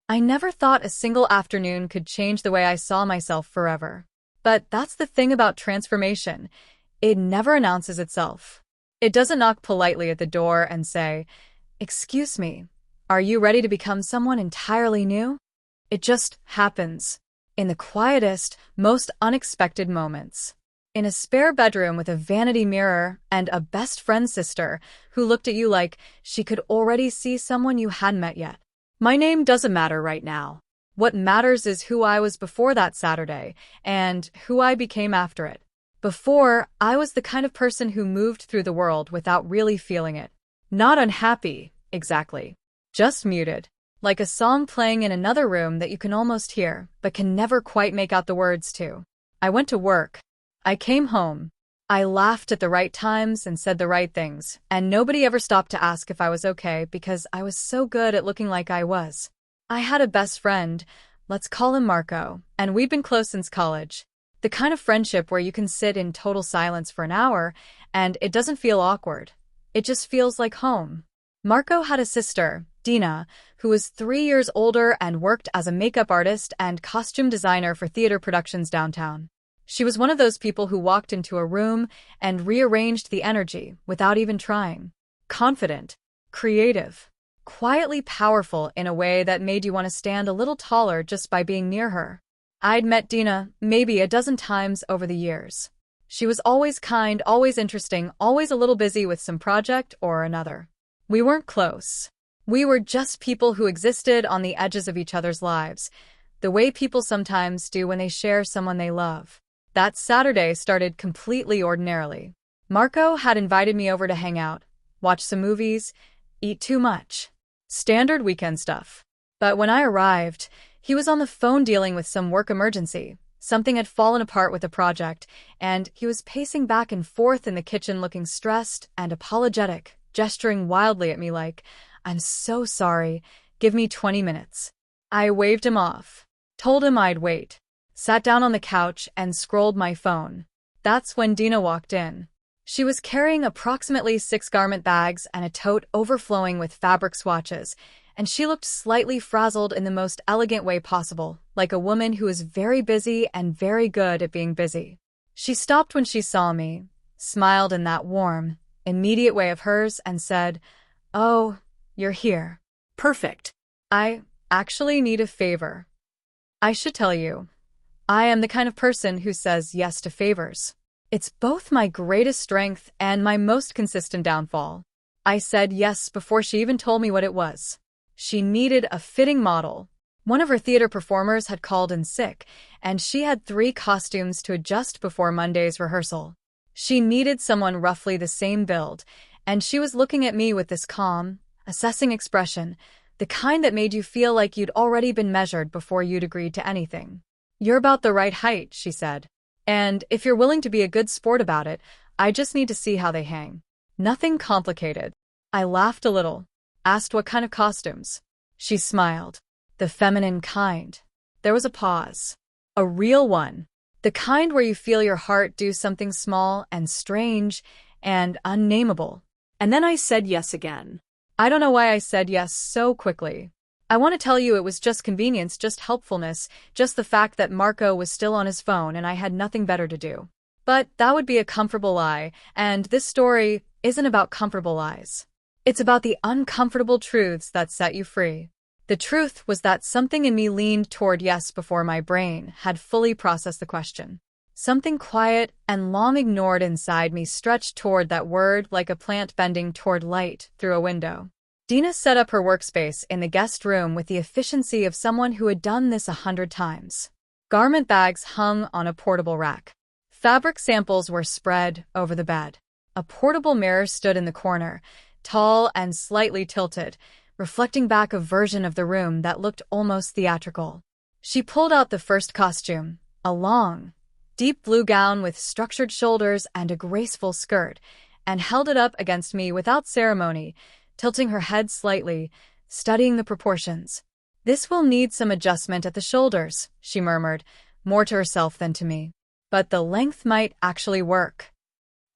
I never thought a single afternoon could change the way I saw myself forever. But that's the thing about transformation. It never announces itself. It doesn't knock politely at the door and say, "Excuse me, are you ready to become someone entirely new?" It just happens. In the quietest, most unexpected moments. In a spare bedroom with a vanity mirror and a best friend sister who looked at you like she could already see someone you hadn't met yet. My name doesn't matter right now. What matters is who I was before that Saturday and who I became after it. Before, I was the kind of person who moved through the world without really feeling it. Not unhappy, exactly. Just muted. Like a song playing in another room that you can almost hear, but can never quite make out the words to. I went to work. I came home. I laughed at the right times and said the right things, and nobody ever stopped to ask if I was okay because I was so good at looking like I was. I had a best friend, let's call him Marco, and we'd been close since college. The kind of friendship where you can sit in total silence for an hour, and it doesn't feel awkward. It just feels like home. Marco had a sister, Dina, who was 3 years older and worked as a makeup artist and costume designer for theater productions downtown. She was one of those people who walked into a room and rearranged the energy without even trying. Confident, creative, quietly powerful in a way that made you want to stand a little taller just by being near her. I'd met Dina maybe a dozen times over the years. She was always kind, always interesting, always a little busy with some project or another. We weren't close. We were just people who existed on the edges of each other's lives, the way people sometimes do when they share someone they love. That Saturday started completely ordinarily. Marco had invited me over to hang out, watch some movies, eat too much. Standard weekend stuff. But when I arrived, he was on the phone dealing with some work emergency. Something had fallen apart with the project, and he was pacing back and forth in the kitchen looking stressed and apologetic, gesturing wildly at me like, "I'm so sorry, give me 20 minutes. I waved him off, told him I'd wait, sat down on the couch and scrolled my phone. That's when Dina walked in. She was carrying approximately 6 garment bags and a tote overflowing with fabric swatches, and she looked slightly frazzled in the most elegant way possible, like a woman who is very busy and very good at being busy. She stopped when she saw me, smiled in that warm, immediate way of hers, and said, "Oh, you're here. Perfect. I actually need a favor. I should tell you, I am the kind of person who says yes to favors. It's both my greatest strength and my most consistent downfall." I said yes before she even told me what it was. She needed a fitting model. One of her theater performers had called in sick, and she had 3 costumes to adjust before Monday's rehearsal. She needed someone roughly the same build, and she was looking at me with this calm, assessing expression, the kind that made you feel like you'd already been measured before you'd agreed to anything. "You're about the right height," she said. "And if you're willing to be a good sport about it, I just need to see how they hang. Nothing complicated." I laughed a little, asked what kind of costumes. She smiled. "The feminine kind." There was a pause. "A real one. The kind where you feel your heart do something small and strange and unnameable." And then I said yes again. I don't know why I said yes so quickly. I want to tell you it was just convenience, just helpfulness, just the fact that Marco was still on his phone and I had nothing better to do. But that would be a comfortable lie, and this story isn't about comfortable lies. It's about the uncomfortable truths that set you free. The truth was that something in me leaned toward yes before my brain had fully processed the question. Something quiet and long ignored inside me stretched toward that word like a plant bending toward light through a window. Dina set up her workspace in the guest room with the efficiency of someone who had done this 100 times. Garment bags hung on a portable rack. Fabric samples were spread over the bed. A portable mirror stood in the corner, tall and slightly tilted, reflecting back a version of the room that looked almost theatrical. She pulled out the first costume, a long, deep blue gown with structured shoulders and a graceful skirt, and held it up against me without ceremony, tilting her head slightly, studying the proportions. "This will need some adjustment at the shoulders," she murmured, more to herself than to me. "But the length might actually work."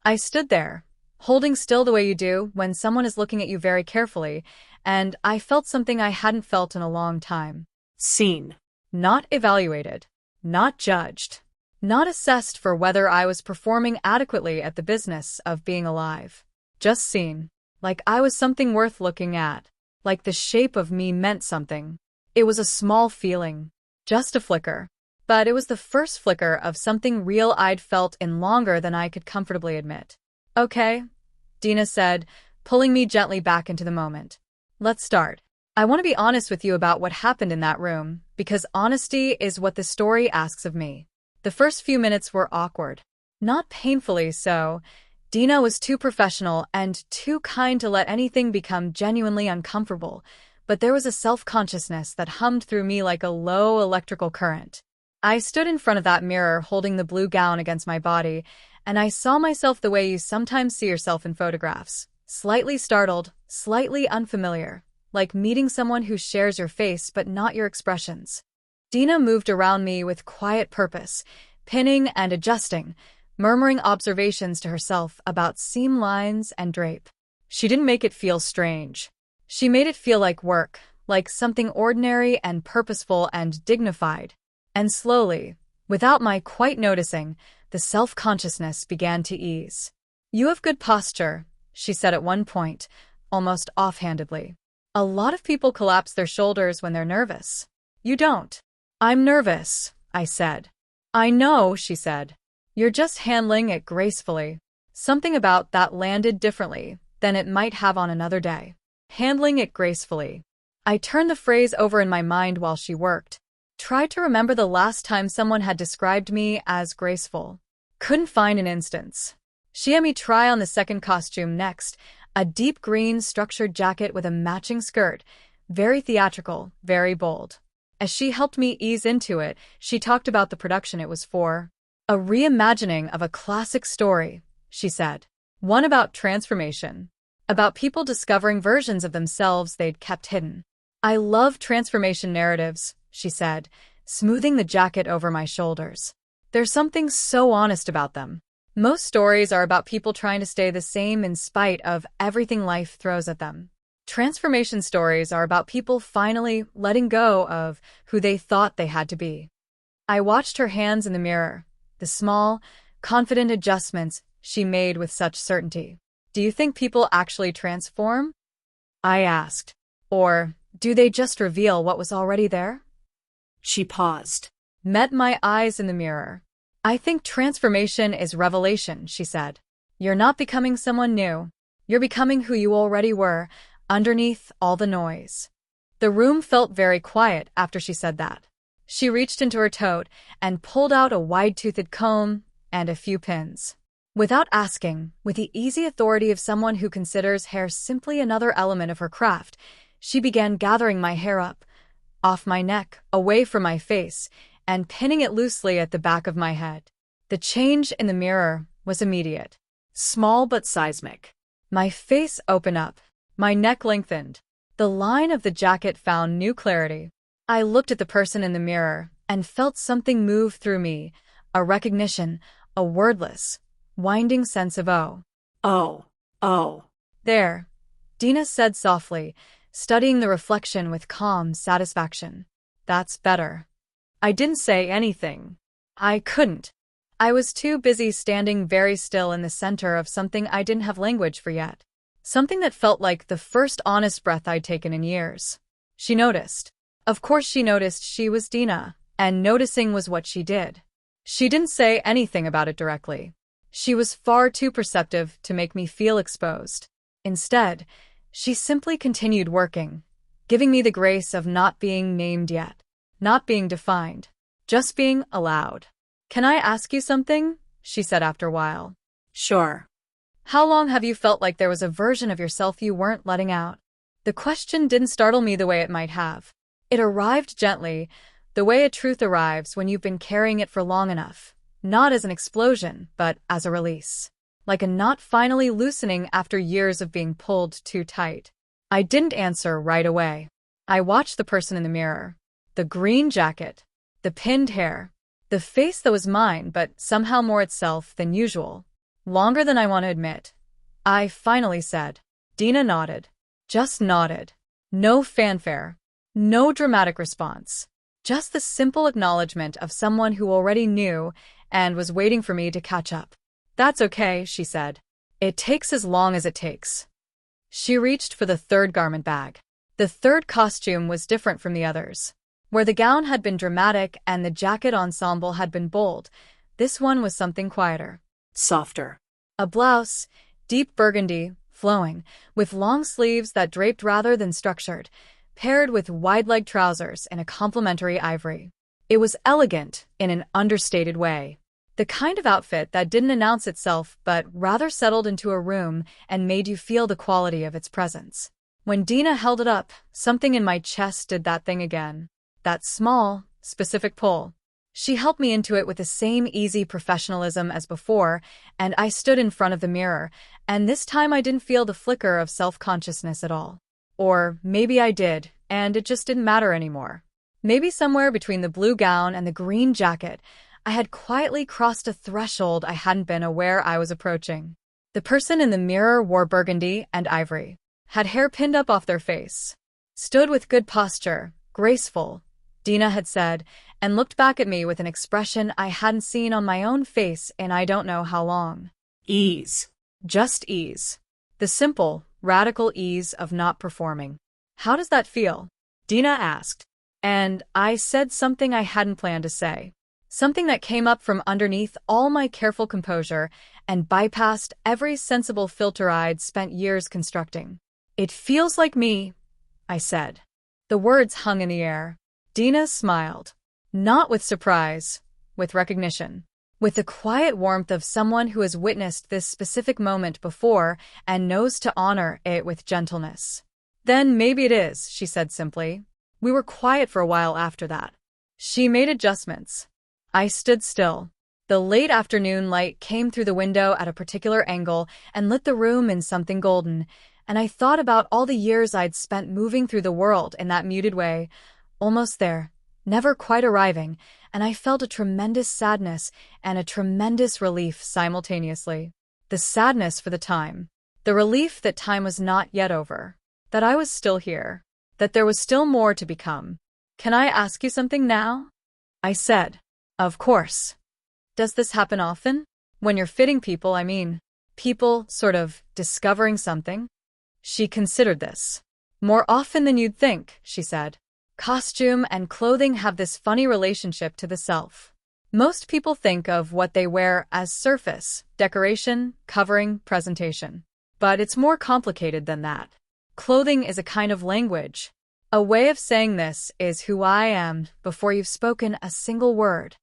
I stood there, holding still the way you do when someone is looking at you very carefully, and I felt something I hadn't felt in a long time. Seen. Not evaluated. Not judged. Not assessed for whether I was performing adequately at the business of being alive. Just seen. Like I was something worth looking at. Like the shape of me meant something. It was a small feeling. Just a flicker. But it was the first flicker of something real I'd felt in longer than I could comfortably admit. Okay, Dina said, pulling me gently back into the moment. Let's start. I want to be honest with you about what happened in that room, because honesty is what the story asks of me. The first few minutes were awkward. Not painfully so. Dina was too professional and too kind to let anything become genuinely uncomfortable, but there was a self-consciousness that hummed through me like a low electrical current. I stood in front of that mirror holding the blue gown against my body, and I saw myself the way you sometimes see yourself in photographs. Slightly startled, slightly unfamiliar, like meeting someone who shares your face but not your expressions. Dina moved around me with quiet purpose, pinning and adjusting, murmuring observations to herself about seam lines and drape. She didn't make it feel strange. She made it feel like work, like something ordinary and purposeful and dignified. And slowly, without my quite noticing, the self-consciousness began to ease. You have good posture, she said at one point, almost offhandedly. A lot of people collapse their shoulders when they're nervous. You don't. I'm nervous, I said. I know, she said. You're just handling it gracefully. Something about that landed differently than it might have on another day. Handling it gracefully. I turned the phrase over in my mind while she worked. Tried to remember the last time someone had described me as graceful. Couldn't find an instance. She had me try on the second costume next, a deep green structured jacket with a matching skirt, very theatrical, very bold. As she helped me ease into it, she talked about the production it was for. A reimagining of a classic story, she said. One about transformation. About people discovering versions of themselves they'd kept hidden. I love transformation narratives, she said, smoothing the jacket over my shoulders. There's something so honest about them. Most stories are about people trying to stay the same in spite of everything life throws at them. Transformation stories are about people finally letting go of who they thought they had to be. I watched her hands in the mirror, the small, confident adjustments she made with such certainty. Do you think people actually transform? I asked. Or do they just reveal what was already there? She paused. Met my eyes in the mirror. I think transformation is revelation, she said. You're not becoming someone new. You're becoming who you already were, underneath all the noise. The room felt very quiet after she said that. She reached into her tote and pulled out a wide-toothed comb and a few pins. Without asking, with the easy authority of someone who considers hair simply another element of her craft, she began gathering my hair up, off my neck, away from my face, and pinning it loosely at the back of my head. The change in the mirror was immediate. Small but seismic. My face opened up. My neck lengthened. The line of the jacket found new clarity. I looked at the person in the mirror and felt something move through me, a recognition, a wordless, winding sense of oh. There, Dina said softly, studying the reflection with calm satisfaction. That's better. I didn't say anything. I couldn't. I was too busy standing very still in the center of something I didn't have language for yet. Something that felt like the first honest breath I'd taken in years. She noticed. Of course she noticed she was Dina, and noticing was what she did. She didn't say anything about it directly. She was far too perceptive to make me feel exposed. Instead, she simply continued working, giving me the grace of not being named yet. Not being defined, just being allowed. Can I ask you something? She said after a while. Sure. How long have you felt like there was a version of yourself you weren't letting out? The question didn't startle me the way it might have. It arrived gently, the way a truth arrives when you've been carrying it for long enough. Not as an explosion, but as a release. Like a knot finally loosening after years of being pulled too tight. I didn't answer right away. I watched the person in the mirror. The green jacket, the pinned hair, the face that was mine but somehow more itself than usual. Longer than I want to admit. I finally said. Dina nodded. Just nodded. No fanfare. No dramatic response. Just the simple acknowledgement of someone who already knew and was waiting for me to catch up. "That's okay," she said. "It takes as long as it takes." She reached for the third garment bag. The third costume was different from the others. Where the gown had been dramatic and the jacket ensemble had been bold, this one was something quieter. Softer. A blouse, deep burgundy, flowing, with long sleeves that draped rather than structured, paired with wide-leg trousers in a complementary ivory. It was elegant in an understated way. The kind of outfit that didn't announce itself but rather settled into a room and made you feel the quality of its presence. When Dina held it up, something in my chest did that thing again. That small, specific pull. She helped me into it with the same easy professionalism as before, and I stood in front of the mirror, and this time I didn't feel the flicker of self-consciousness at all. Or maybe I did, and it just didn't matter anymore. Maybe somewhere between the blue gown and the green jacket, I had quietly crossed a threshold I hadn't been aware I was approaching. The person in the mirror wore burgundy and ivory, had hair pinned up off their face, stood with good posture, graceful, Dina had said, and looked back at me with an expression I hadn't seen on my own face in I don't know how long. Ease. Just ease. The simple, radical ease of not performing. "How does that feel?" Dina asked. And I said something I hadn't planned to say. Something that came up from underneath all my careful composure and bypassed every sensible filter I'd spent years constructing. "It feels like me," I said. The words hung in the air. Dina smiled. Not with surprise, with recognition. With the quiet warmth of someone who has witnessed this specific moment before and knows to honor it with gentleness. "Then maybe it is," she said simply. We were quiet for a while after that. She made adjustments. I stood still. The late afternoon light came through the window at a particular angle and lit the room in something golden, and I thought about all the years I'd spent moving through the world in that muted way, almost there, never quite arriving, and I felt a tremendous sadness and a tremendous relief simultaneously. The sadness for the time. The relief that time was not yet over. That I was still here. That there was still more to become. "Can I ask you something now?" I said. "Of course." "Does this happen often? When you're fitting people, I mean. People sort of discovering something?" She considered this. "More often than you'd think," she said. Costume and clothing have this funny relationship to the self. Most people think of what they wear as surface, decoration, covering, presentation. But it's more complicated than that. Clothing is a kind of language. A way of saying this is who I am before you've spoken a single word.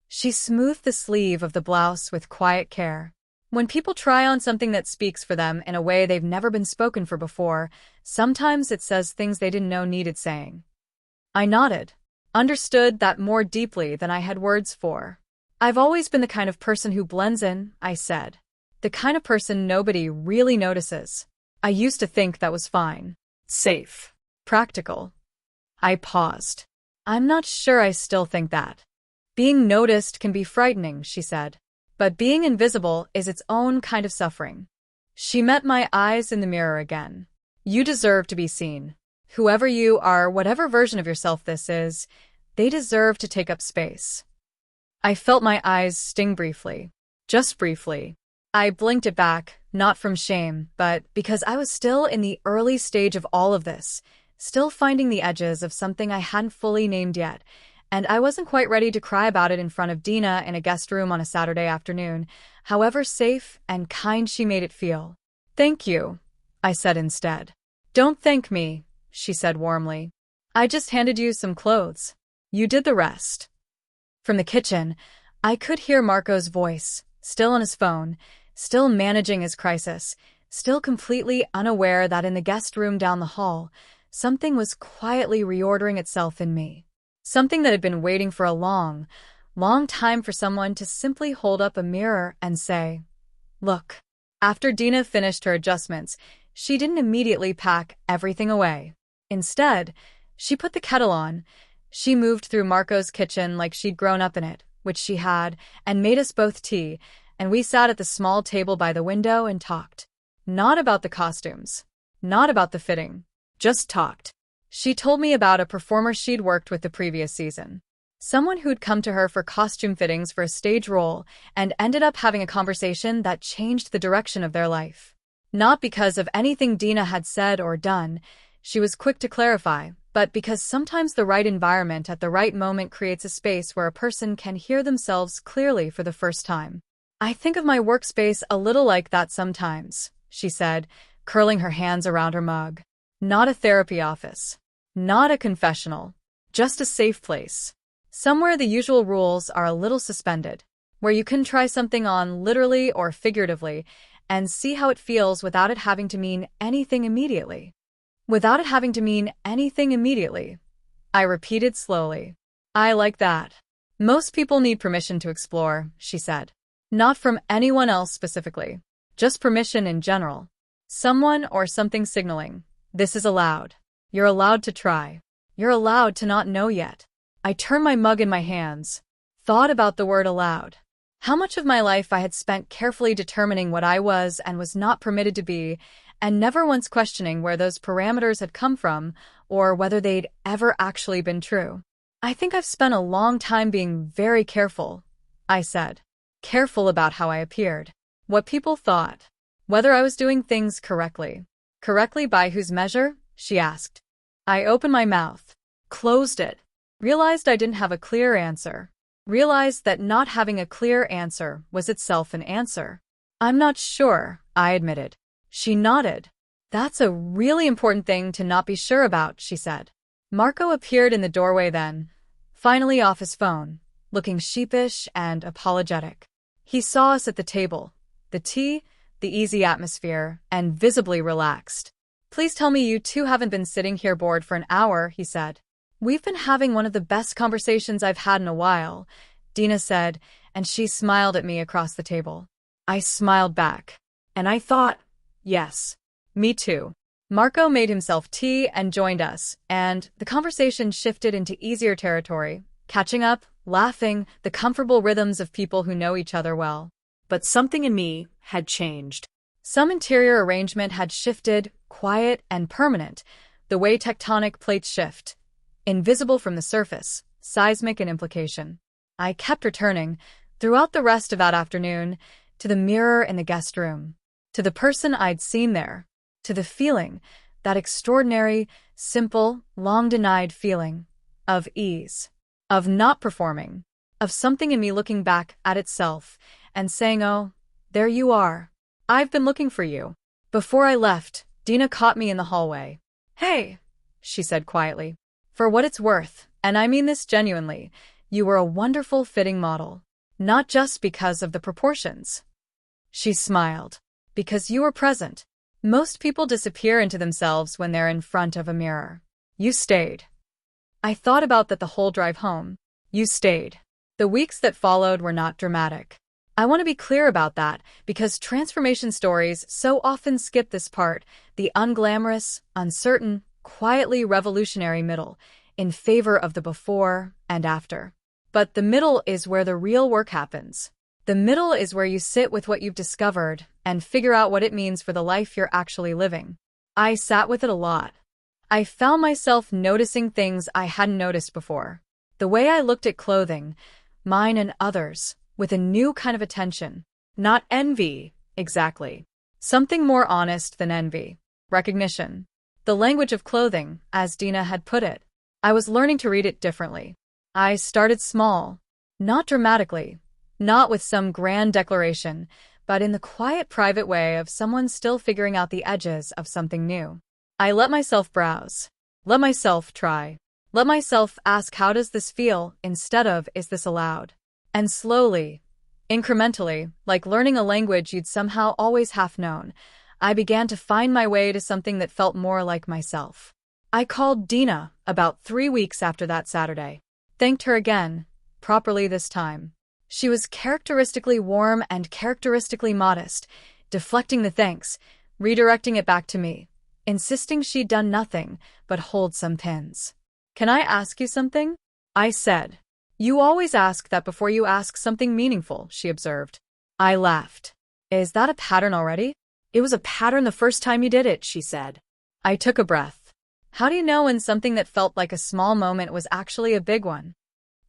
She smoothed the sleeve of the blouse with quiet care. When people try on something that speaks for them in a way they've never been spoken for before, sometimes it says things they didn't know needed saying. I nodded, understood that more deeply than I had words for. "I've always been the kind of person who blends in," I said. "The kind of person nobody really notices. I used to think that was fine. Safe. Practical." I paused. "I'm not sure I still think that. Being noticed can be frightening," she said. "But being invisible is its own kind of suffering." She met my eyes in the mirror again. "You deserve to be seen. Whoever you are, whatever version of yourself this is, they deserve to take up space." I felt my eyes sting briefly. Just briefly. I blinked it back, not from shame, but because I was still in the early stage of all of this, still finding the edges of something I hadn't fully named yet, and I wasn't quite ready to cry about it in front of Dina in a guest room on a Saturday afternoon, however safe and kind she made it feel. "Thank you," I said instead. "Don't thank me," she said warmly. "I just handed you some clothes. You did the rest." From the kitchen, I could hear Marco's voice, still on his phone, still managing his crisis, still completely unaware that in the guest room down the hall, something was quietly reordering itself in me. Something that had been waiting for a long, long time for someone to simply hold up a mirror and say, "Look." After Dina finished her adjustments, she didn't immediately pack everything away. Instead, she put the kettle on. She moved through Marco's kitchen like she'd grown up in it, which she had, and made us both tea, and we sat at the small table by the window and talked. Not about the costumes. Not about the fitting. Just talked. She told me about a performer she'd worked with the previous season. Someone who'd come to her for costume fittings for a stage role and ended up having a conversation that changed the direction of their life. Not because of anything Dina had said or done, she was quick to clarify, but because sometimes the right environment at the right moment creates a space where a person can hear themselves clearly for the first time. I think of my workspace a little like that sometimes, she said, curling her hands around her mug. Not a therapy office. Not a confessional. Just a safe place. Somewhere the usual rules are a little suspended, where you can try something on literally or figuratively and see how it feels without it having to mean anything immediately. Without it having to mean anything immediately. I repeated slowly. I like that. Most people need permission to explore, she said. Not from anyone else specifically. Just permission in general. Someone or something signaling. This is allowed. You're allowed to try. You're allowed to not know yet. I turned my mug in my hands. Thought about the word allowed. How much of my life I had spent carefully determining what I was and was not permitted to be, and never once questioning where those parameters had come from or whether they'd ever actually been true. I think I've spent a long time being very careful, I said. Careful about how I appeared. What people thought. Whether I was doing things correctly. Correctly by whose measure? She asked. I opened my mouth. Closed it. Realized I didn't have a clear answer. Realized that not having a clear answer was itself an answer. I'm not sure, I admitted. She nodded. That's a really important thing to not be sure about, she said. Marco appeared in the doorway then, finally off his phone, looking sheepish and apologetic. He saw us at the table, the tea, the easy atmosphere, and visibly relaxed. Please tell me you two haven't been sitting here bored for an hour, he said. We've been having one of the best conversations I've had in a while, Dina said, and she smiled at me across the table. I smiled back. And I thought, yes, me too. Marco made himself tea and joined us, and the conversation shifted into easier territory, catching up, laughing, the comfortable rhythms of people who know each other well. But something in me had changed. Some interior arrangement had shifted, quiet and permanent, the way tectonic plates shift. Invisible from the surface, seismic in implication. I kept returning, throughout the rest of that afternoon, to the mirror in the guest room, to the person I'd seen there, to the feeling, that extraordinary, simple, long-denied feeling, of ease, of not performing, of something in me looking back at itself and saying, oh, there you are. I've been looking for you. Before I left, Dina caught me in the hallway. Hey, she said quietly. For what it's worth, and I mean this genuinely, you were a wonderful fitting model. Not just because of the proportions. She smiled. Because you were present. Most people disappear into themselves when they're in front of a mirror. You stayed. I thought about that the whole drive home. You stayed. The weeks that followed were not dramatic. I want to be clear about that, because transformation stories so often skip this part, the unglamorous, uncertain, quietly revolutionary middle, in favor of the before and after. But the middle is where the real work happens. The middle is where you sit with what you've discovered and figure out what it means for the life you're actually living. I sat with it a lot. I found myself noticing things I hadn't noticed before. The way I looked at clothing, mine and others, with a new kind of attention. Not envy, exactly. Something more honest than envy. Recognition. The language of clothing, as Dina had put it. I was learning to read it differently. I started small. Not dramatically. Not with some grand declaration, but in the quiet, private way of someone still figuring out the edges of something new. I let myself browse. Let myself try. Let myself ask, how does this feel, instead of, is this allowed? And slowly, incrementally, like learning a language you'd somehow always half known, I began to find my way to something that felt more like myself. I called Dina about 3 weeks after that Saturday. Thanked her again, properly this time. She was characteristically warm and characteristically modest, deflecting the thanks, redirecting it back to me, insisting she'd done nothing but hold some pins. Can I ask you something? I said. You always ask that before you ask something meaningful, she observed. I laughed. Is that a pattern already? It was a pattern the first time you did it, she said. I took a breath. How do you know when something that felt like a small moment was actually a big one?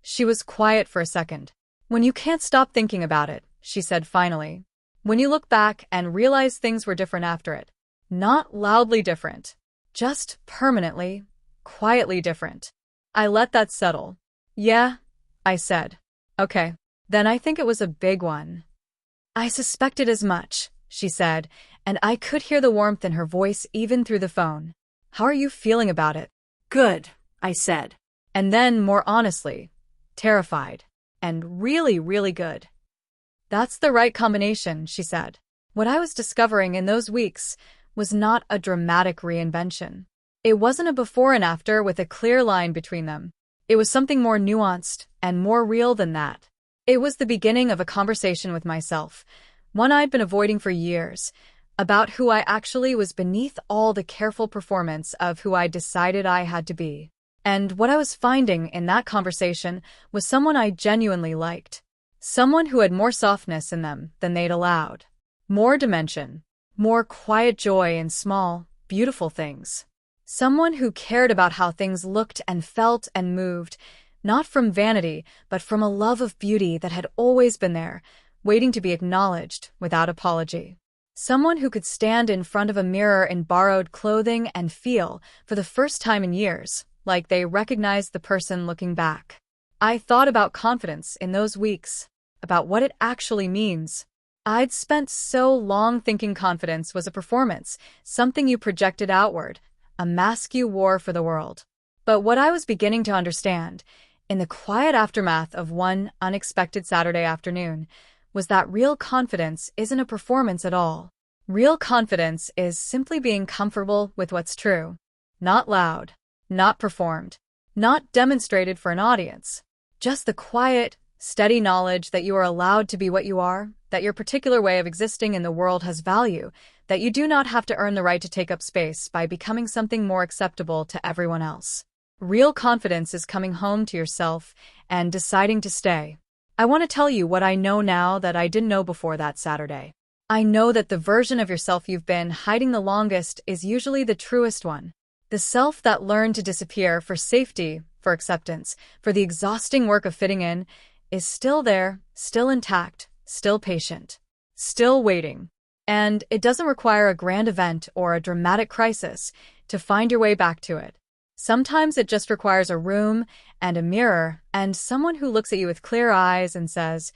She was quiet for a second. When you can't stop thinking about it, she said finally. When you look back and realize things were different after it. Not loudly different. Just permanently, quietly different. I let that settle. Yeah, I said. Okay, then I think it was a big one. I suspected as much, she said, and I could hear the warmth in her voice even through the phone. How are you feeling about it? Good, I said. And then, more honestly, terrified. And really, really good. That's the right combination, she said. What I was discovering in those weeks was not a dramatic reinvention. It wasn't a before and after with a clear line between them. It was something more nuanced and more real than that. It was the beginning of a conversation with myself, one I'd been avoiding for years, about who I actually was beneath all the careful performance of who I decided I had to be. And what I was finding in that conversation was someone I genuinely liked. Someone who had more softness in them than they'd allowed. More dimension. More quiet joy in small, beautiful things. Someone who cared about how things looked and felt and moved, not from vanity, but from a love of beauty that had always been there, waiting to be acknowledged without apology. Someone who could stand in front of a mirror in borrowed clothing and feel, for the first time in years, like they recognized the person looking back. I thought about confidence in those weeks, about what it actually means. I'd spent so long thinking confidence was a performance, something you projected outward, a mask you wore for the world. But what I was beginning to understand, in the quiet aftermath of one unexpected Saturday afternoon, was that real confidence isn't a performance at all. Real confidence is simply being comfortable with what's true. Not loud, not performed, not demonstrated for an audience. Just the quiet, steady knowledge that you are allowed to be what you are, that your particular way of existing in the world has value, that you do not have to earn the right to take up space by becoming something more acceptable to everyone else. Real confidence is coming home to yourself and deciding to stay. I want to tell you what I know now that I didn't know before that Saturday. I know that the version of yourself you've been hiding the longest is usually the truest one. The self that learned to disappear for safety, for acceptance, for the exhausting work of fitting in, is still there, still intact, still patient, still waiting. And it doesn't require a grand event or a dramatic crisis to find your way back to it. Sometimes it just requires a room and a mirror and someone who looks at you with clear eyes and says,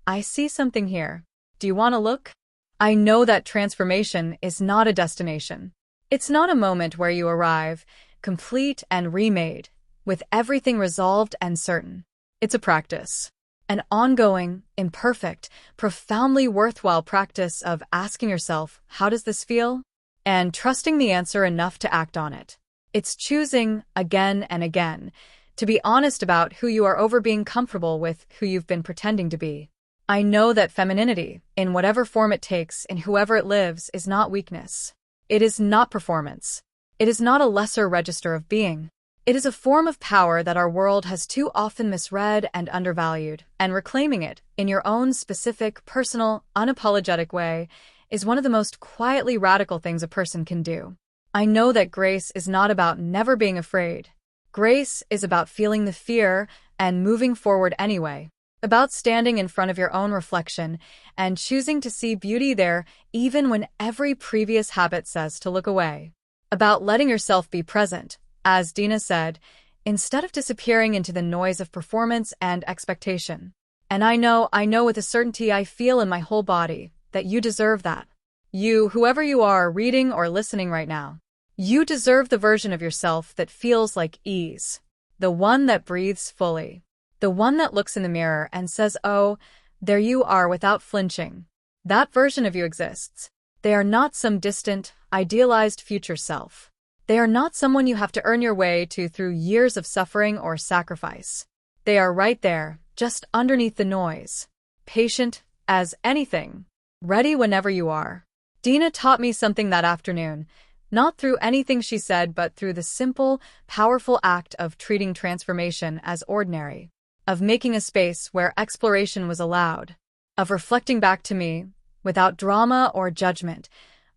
I see something here. Do you want to look? I know that transformation is not a destination. It's not a moment where you arrive, complete and remade, with everything resolved and certain. It's a practice. An ongoing, imperfect, profoundly worthwhile practice of asking yourself, how does this feel? And trusting the answer enough to act on it. It's choosing, again and again, to be honest about who you are over being comfortable with who you've been pretending to be. I know that femininity, in whatever form it takes in whoever it lives, is not weakness. It is not performance. It is not a lesser register of being. It is a form of power that our world has too often misread and undervalued, and reclaiming it, in your own specific, personal, unapologetic way, is one of the most quietly radical things a person can do. I know that grace is not about never being afraid. Grace is about feeling the fear and moving forward anyway, about standing in front of your own reflection and choosing to see beauty there even when every previous habit says to look away, about letting yourself be present, as Dina said, instead of disappearing into the noise of performance and expectation. And I know with a certainty I feel in my whole body that you deserve that. You, whoever you are, reading or listening right now, you deserve the version of yourself that feels like ease, the one that breathes fully, the one that looks in the mirror and says, oh, there you are without flinching. That version of you exists. They are not some distant, idealized future self. They are not someone you have to earn your way to through years of suffering or sacrifice. They are right there, just underneath the noise, patient as anything, ready whenever you are. Dina taught me something that afternoon, not through anything she said, but through the simple, powerful act of treating transformation as ordinary, of making a space where exploration was allowed, of reflecting back to me, without drama or judgment,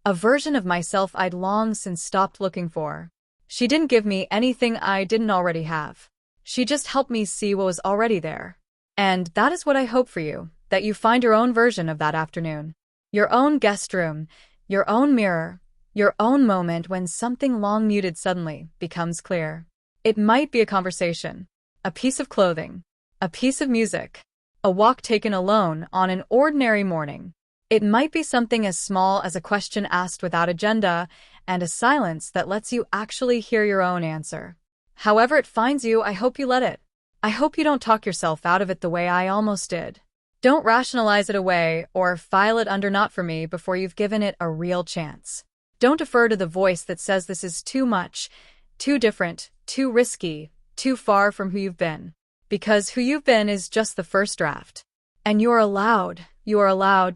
a version of myself I'd long since stopped looking for. She didn't give me anything I didn't already have. She just helped me see what was already there. And that is what I hope for you, that you find your own version of that afternoon. Your own guest room, your own mirror, your own moment when something long muted suddenly becomes clear. It might be a conversation, a piece of clothing, a piece of music, a walk taken alone on an ordinary morning. It might be something as small as a question asked without agenda and a silence that lets you actually hear your own answer. However it finds you, I hope you let it. I hope you don't talk yourself out of it the way I almost did. Don't rationalize it away or file it under not for me before you've given it a real chance. Don't defer to the voice that says this is too much, too different, too risky, too far from who you've been. Because who you've been is just the first draft. And you are allowed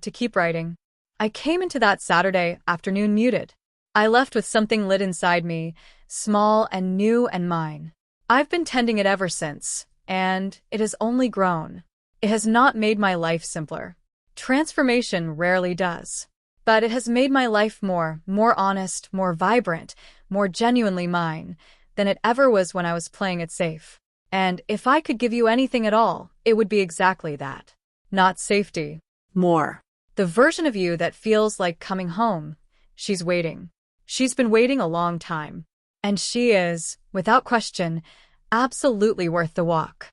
to keep writing. I came into that Saturday afternoon muted. I left with something lit inside me, small and new and mine. I've been tending it ever since, and it has only grown. It has not made my life simpler. Transformation rarely does. But it has made my life more honest, more vibrant, more genuinely mine than it ever was when I was playing it safe. And if I could give you anything at all, it would be exactly that. Not safety. More. The version of you that feels like coming home. She's waiting. She's been waiting a long time. And she is, without question, absolutely worth the walk.